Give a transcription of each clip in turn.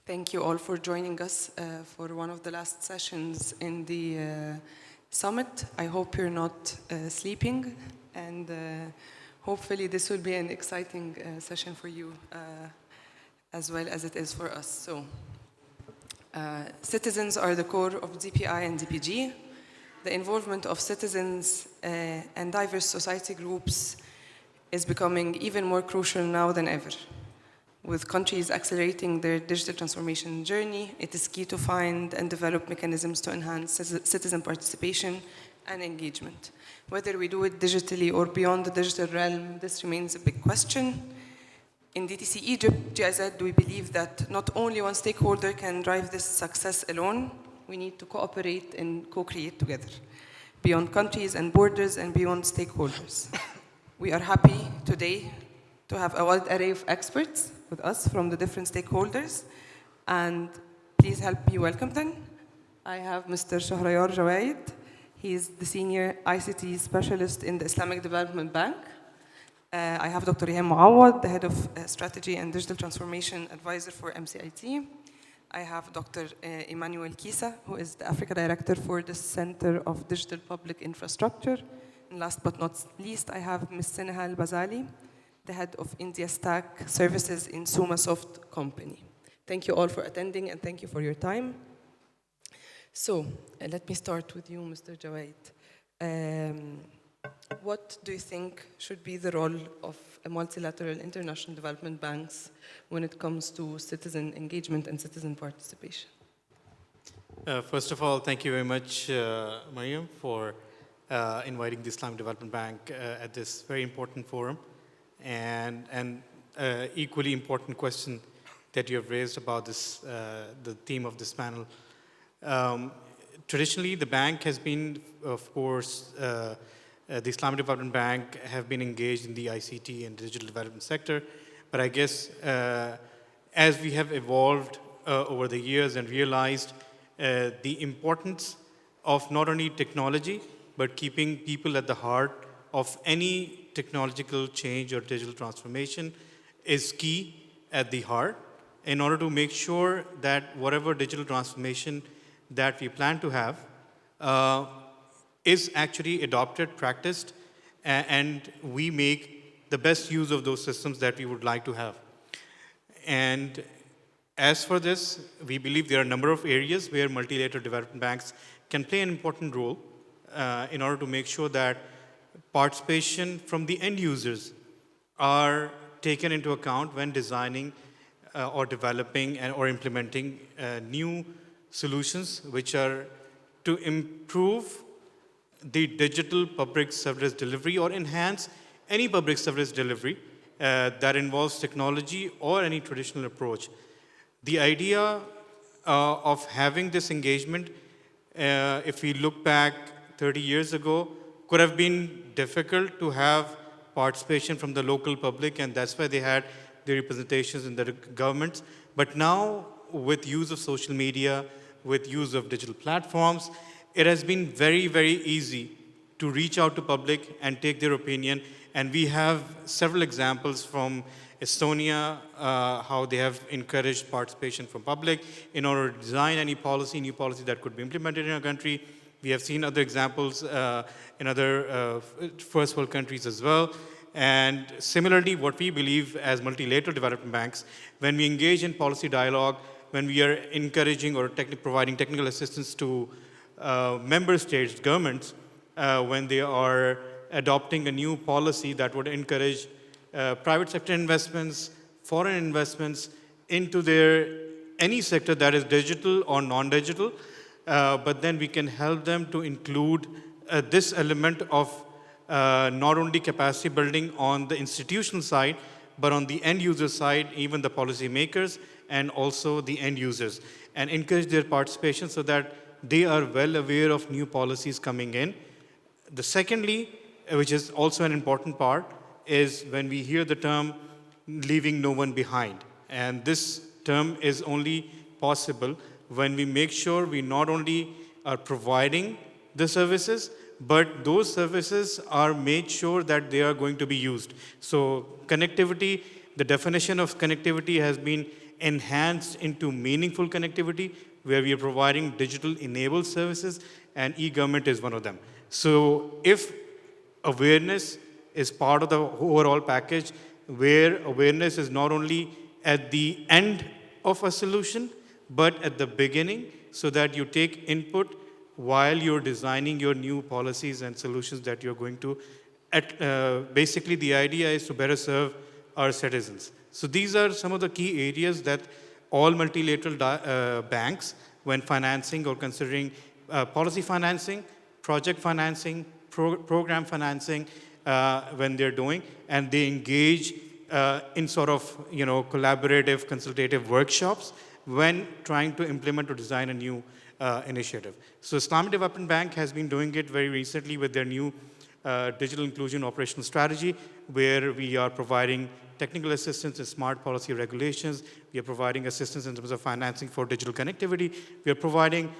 Thank you all for joining us for one of the last sessions in the summit. I hope you're not sleeping, and hopefully this will be an exciting session for you as well as it is for us. So, citizens are the core of DPI and DPG. The involvement of citizens and diverse society groups is becoming even more crucial now than ever. With countries accelerating their digital transformation journey, it is key to find and develop mechanisms to enhance citizen participation and engagement. Whether we do it digitally or beyond the digital realm, this remains a big question. In DTC Egypt, GIZ, we believe that not only one stakeholder can drive this success alone, we need to cooperate and co-create together, beyond countries and borders and beyond stakeholders. We are happy today to have a wide array of experts with us from the different stakeholders, and please help me welcome them. I have Mr. Shahrayar Jawaid. He is the Senior ICT Specialist in the Islamic Development Bank. I have Dr. Rihan Muawad, the Head of Strategy and Digital Transformation Advisor for MCIT. I have Dr. Emmanuel Kisa, who is the Africa Director for the Center of Digital Public Infrastructure. And last but not least, I have Ms. Sinha Bazali, the Head of India Stack Services in Sumasoft Company. Thank you all for attending, and thank you for your time. So, let me start with you, Mr. Jawaid. What do you think should be the role of a multilateral international development banks when it comes to citizen engagement and citizen participation? First of all, thank you very much, Mariam, for inviting the Islamic Development Bank at this very important forum. And equally important question that you have raised about this, the theme of this panel. Traditionally, the bank has been, of course, the Islamic Development Bank have been engaged in the ICT and digital development sector. But I guess as we have evolved over the years and realized the importance of not only technology, but keeping people at the heart of any technological change or digital transformation is key at the heart in order to make sure that whatever digital transformation that we plan to have is actually adopted, practiced, and we make the best use of those systems that we would like to have. And as for this, we believe there are a number of areas where multilateral development banks can play an important role in order to make sure that participation from the end users are taken into account when designing or developing or implementing new solutions which are to improve the digital public service delivery or enhance any public service delivery that involves technology or any traditional approach. The idea of having this engagement, if we look back 30 years ago, could have been difficult to have participation from the local public, and that's why they had their representations in the governments. But now, with use of social media, with use of digital platforms, it has been very, very easy to reach out to public and take their opinion. And we have several examples from Estonia, how they have encouraged participation from public in order to design any policy, new policy that could be implemented in our country. We have seen other examples in other first world countries as well. And similarly, what we believe as multilateral development banks, when we engage in policy dialogue, when we are encouraging or providing technical assistance to member states, governments, when they are adopting a new policy that would encourage private sector investments, foreign investments into any sector that is digital or non-digital, but then we can help them to include this element of not only capacity building on the institutional side, but on the end user side, even the policy makers and also the end users, and encourage their participation so that they are well aware of new policies coming in. The secondly, which is also an important part, is when we hear the term leaving no one behind. And this term is only possible when we make sure we not only are providing the services, but those services are made sure that they are going to be used. So connectivity, the definition of connectivity has been enhanced into meaningful connectivity, where we are providing digital-enabled services, and e-government is one of them. So if awareness is part of the overall package, where awareness is not only at the end of a solution, but at the beginning, so that you take input while you're designing your new policies and solutions that you're going to. Basically, the idea is to better serve our citizens. So these are some of the key areas that all multilateral banks, when financing or considering policy financing, project financing, program financing, when they're doing, and they engage in sort of collaborative, consultative workshops when trying to implement or design a new initiative. So Islamic Development Bank has been doing it very recently with their new digital inclusion operational strategy, where we are providing technical assistance in smart policy regulations. We are providing assistance in terms of financing for digital connectivity. We are providing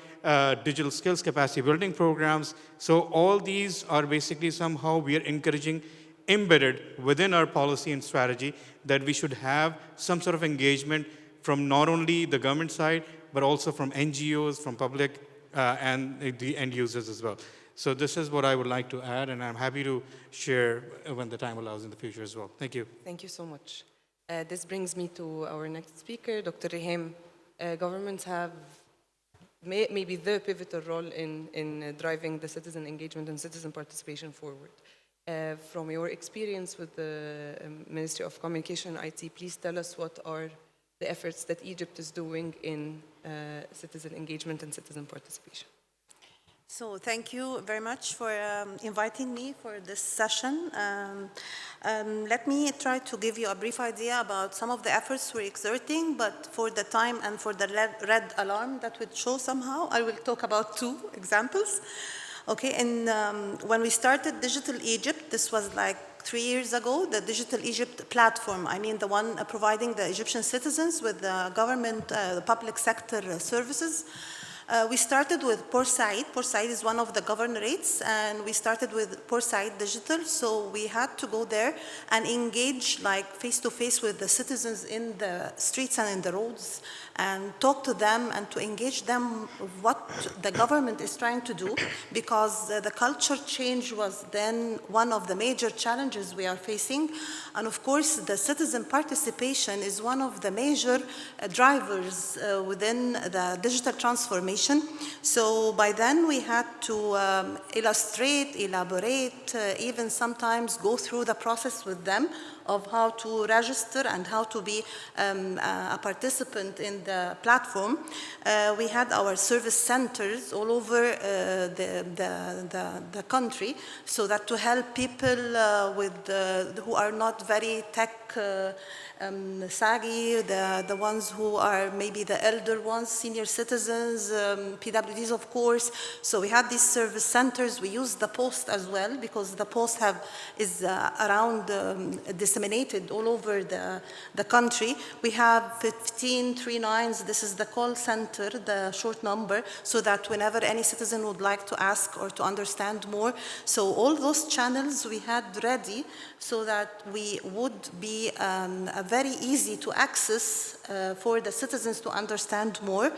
digital skills capacity building programs. So all these are basically somehow we are encouraging embedded within our policy and strategy that we should have some sort of engagement from not only the government side, but also from NGOs, from public, and the end users as well. So this is what I would like to add, and I'm happy to share when the time allows in the future as well. Thank you. Thank you so much. This brings me to our next speaker, Dr. Riham. Governments have maybe the pivotal role in driving the citizen engagement and citizen participation forward. From your experience with the Ministry of Communication and IT, please tell us what are the efforts that Egypt is doing in citizen engagement and citizen participation. So thank you very much for inviting me for this session. Let me try to give you a brief idea about some of the efforts we're exerting, but for the time and for the red alarm that would show somehow, I will talk about 2 examples. Okay, and when we started Digital Egypt, this was like 3 years ago, the Digital Egypt platform, I mean the one providing the Egyptian citizens with the government, the public sector services. We started with Port Said. Port Said is one of the governorates, and we started with Port Said Digital, so we had to go there and engage like face-to-face with the citizens in the streets and in the roads, and talk to them and to engage them what the government is trying to do, because the culture change was then one of the major challenges we are facing. And of course, the citizen participation is one of the major drivers within the digital transformation. So by then we had to illustrate, elaborate, even sometimes go through the process with them of how to register and how to be a participant in the platform. We had our service centers all over the country, so that to help people who are not very tech savvy, the ones who are maybe the elder ones, senior citizens, PWDs of course. So we had these service centers. We used the post as well, because the post is around disseminated all over the country. We have 1539s. This is the call center, the short number, so that whenever any citizen would like to ask or to understand more. So all those channels we had ready so that we would be very easy to access for the citizens to understand more.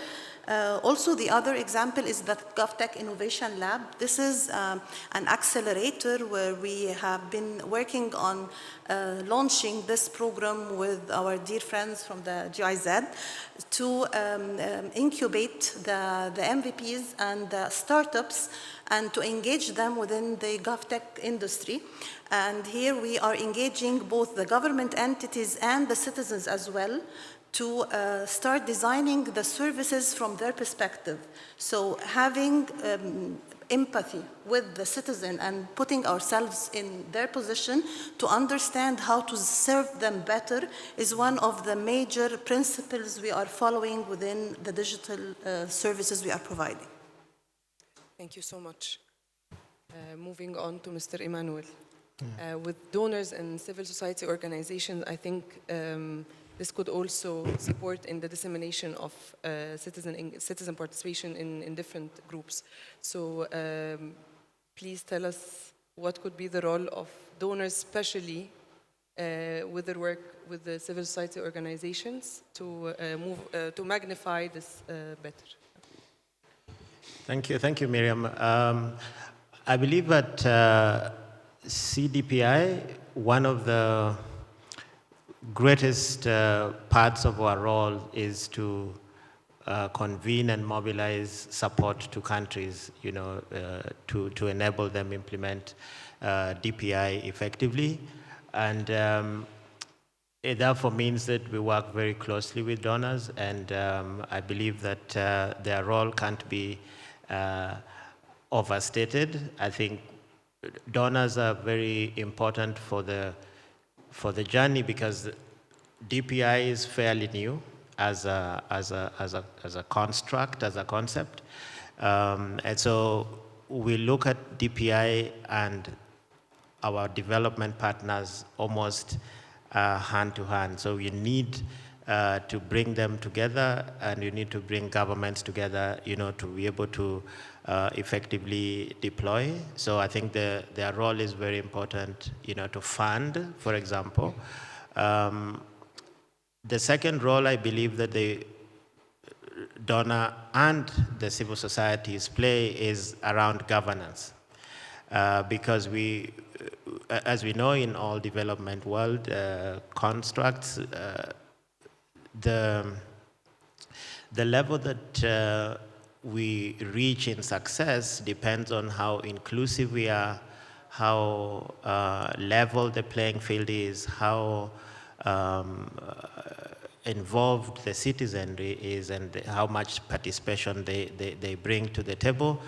Also, the other example is the GovTech Innovation Lab. This is an accelerator where we have been working on launching this program with our dear friends from the GIZ to incubate the MVPs and the startups and to engage them within the GovTech industry. And here we are engaging both the government entities and the citizens as well to start designing the services from their perspective. So having empathy with the citizen and putting ourselves in their position to understand how to serve them better is one of the major principles we are following within the digital services we are providing. Thank you so much. Moving on to Mr. Emmanuel. With donors and civil society organizations, I think this could also support in the dissemination of citizen participation in different groups. So please tell us what could be the role of donors, especially with their work with the civil society organizations to to magnify this better. Thank you, Miriam. I believe that CDPI, one of the greatest parts of our role is to convene and mobilize support to countries, to enable them implement DPI effectively. And it therefore means that we work very closely with donors, and I believe that their role can't be overstated. I think donors are very important for the journey because DPI is fairly new as a construct, as a concept, and so we look at DPI and our development partners almost hand to hand. So you need to bring them together, and you need to bring governments together, to be able to effectively deploy. So I think their role is very important, to fund, for example. The second role I believe that the donor and the civil societies play is around governance. Because as we know in all development world constructs, the level that we reach in success depends on how inclusive we are, how level the playing field is, how involved the citizenry is, and how much participation they bring to the table.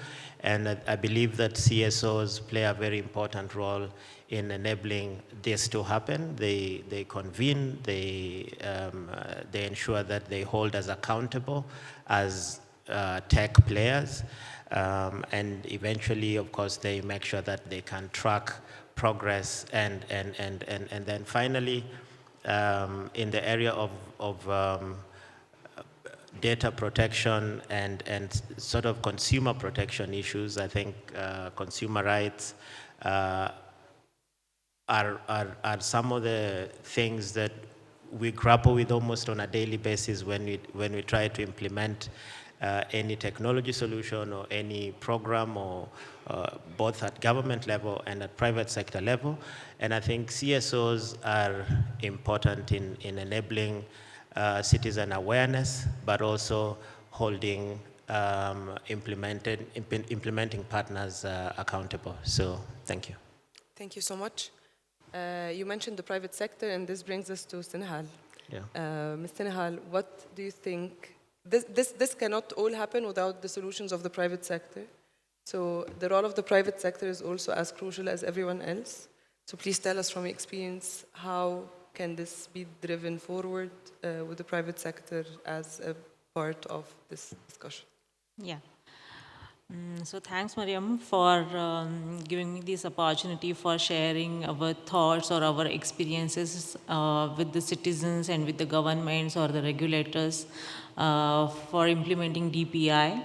And I believe that CSOs play a very important role in enabling this to happen. They convene, they ensure that they hold us accountable as tech players, and eventually, of course, they make sure that they can track progress, and then finally, in the area of data protection and sort of consumer protection issues, I think consumer rights are some of the things that we grapple with almost on a daily basis when we try to implement any technology solution or any program, or both at government level and at private sector level. And I think CSOs are important in enabling citizen awareness, but also holding implementing partners accountable. So thank you. Thank you so much. You mentioned the private sector, and this brings us to Sinhal. Yeah. Ms. Sinhal, what do you think? This cannot all happen without the solutions of the private sector. So the role of the private sector is also as crucial as everyone else. So please tell us from your experience, how can this be driven forward with the private sector as a part of this discussion? Yeah. So thanks, Mariam, for giving me this opportunity for sharing our thoughts or our experiences with the citizens and with the governments or the regulators for implementing DPI.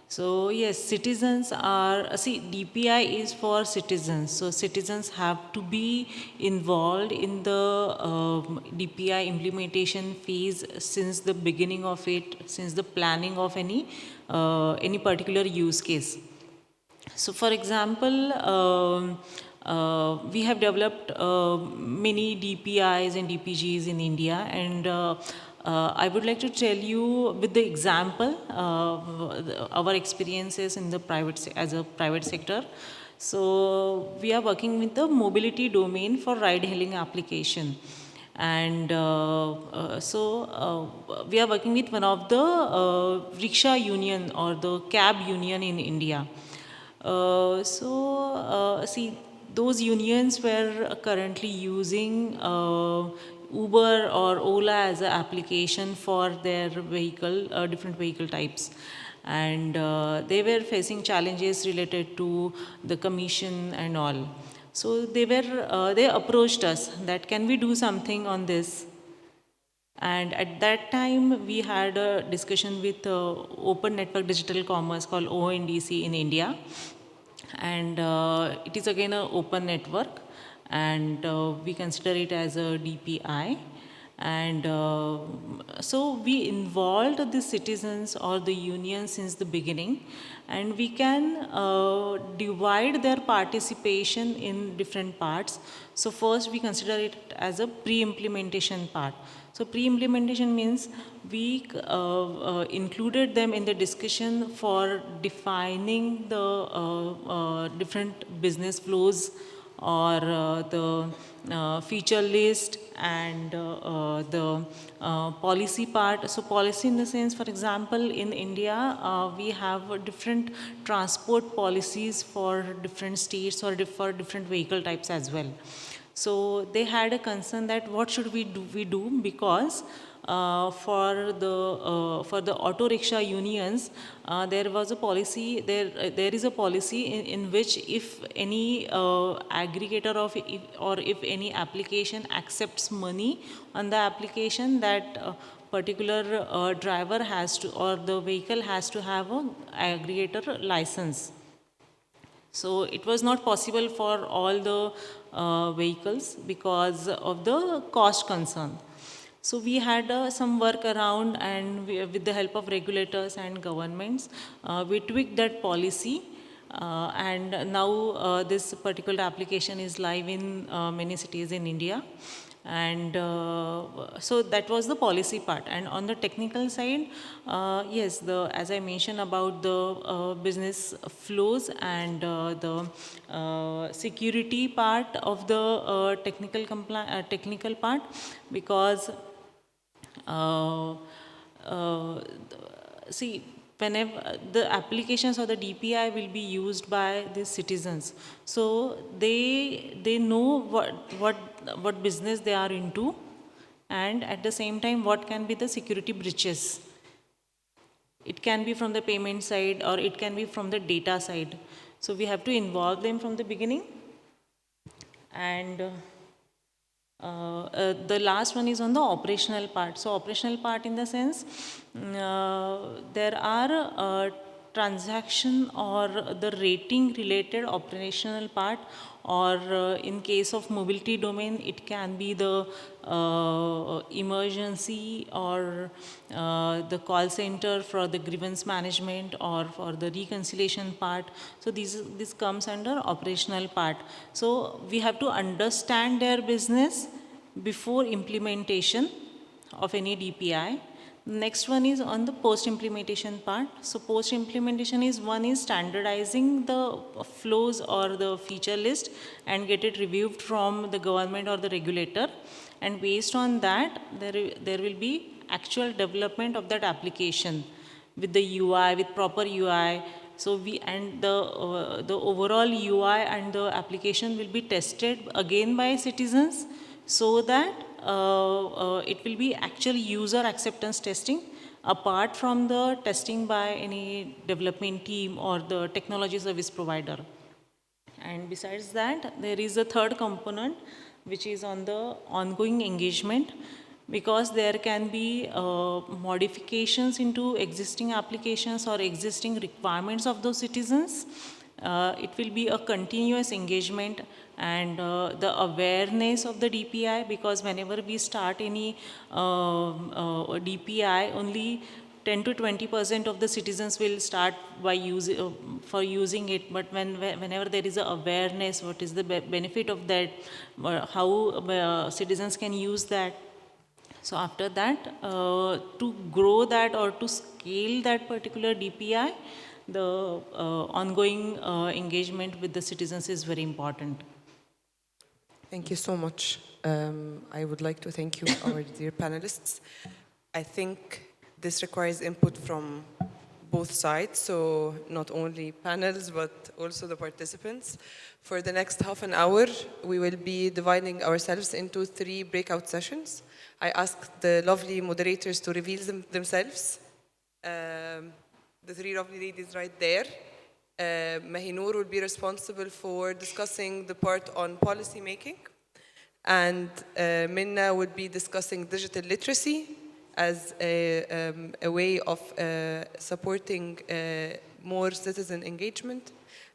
So yes, citizens are, DPI is for citizens. So citizens have to be involved in the DPI implementation phase since the beginning of it, since the planning of any particular use case. So for example, we have developed many DPIs and DPGs in India, and I would like to tell you with the example our experiences in the as a private sector. So we are working with the mobility domain for ride-hailing application. And we are working with one of the rickshaw union or the cab union in India. Those unions were currently using Uber or Ola as an application for their vehicle, different vehicle types. And they were facing challenges related to the commission and all. So they approached us that can we do something on this? And at that time, we had a discussion with Open Network Digital Commerce called ONDC in India. And it is again an open network. and we consider it as a DPI. And so we involved the citizens or the union since the beginning, and we can divide their participation in different parts. So first we consider it as a pre-implementation part. So pre-implementation means we included them in the discussion for defining the different business flows or the feature list and the policy part. So policy in the sense, for example, in India, we have different transport policies for different states or for different vehicle types as well. So they had a concern that what should we do because for the auto rickshaw unions, there was a policy. There is a policy in which if any aggregator of or if any application accepts money on the application, that particular driver has to or the vehicle has to have a aggregator license. So it was not possible for all the vehicles because of the cost concern. So we had some work around, and with the help of regulators and governments, we tweaked that policy. And now this particular application is live in many cities in India. And so that was the policy part. And on the technical side, yes, as I mentioned about the business flows and the security part of the technical part, because see, whenever the applications or the DPI will be used by the citizens, so they know what business they are into, and at the same time what can be the security breaches. It can be from the payment side or it can be from the data side. So we have to involve them from the beginning. And the last one is on the operational part. So operational part in the sense, there are transaction or the rating related operational part, or in case of mobility domain, it can be the emergency or the call center for the grievance management or for the reconciliation part. So this comes under operational part. So we have to understand their business before implementation of any DPI. Next one is on the post-implementation part. So post-implementation is standardizing the flows or the feature list and get it reviewed from the government or the regulator. And based on that, there will be actual development of that application with the UI, with proper UI. So the overall UI and the application will be tested again by citizens, so that it will be actual user acceptance testing apart from the testing by any development team or the technology service provider. And besides that, there is a third component which is on the ongoing engagement, because there can be modifications into existing applications or existing requirements of those citizens. It will be a continuous engagement and the awareness of the DPI, because whenever we start any DPI, only 10 to 20% of the citizens will start by using it. But whenever there is a awareness, what is the benefit of that, how citizens can use that. So after that, to grow that or to scale that particular DPI, the ongoing engagement with the citizens is very important. Thank you so much. I would like to thank you, our dear panelists. I think this requires input from both sides, so not only panels, but also the participants. For the next half an hour, we will be dividing ourselves into 3 breakout sessions. I asked the lovely moderators to reveal themselves. The 3 lovely ladies right there. Mahinur will be responsible for discussing the part on policy making. And Minna would be discussing digital literacy as a way of supporting more citizen engagement.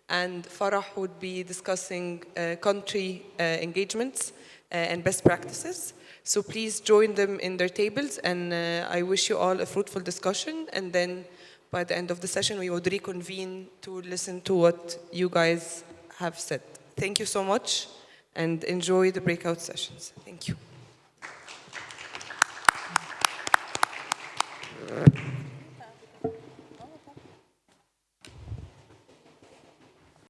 and Farah would be discussing country engagements and best practices. So please join them in their tables, and I wish you all a fruitful discussion, and then by the end of the session we would reconvene to listen to what you guys have said. Thank you so much, and enjoy the breakout sessions. Thank you.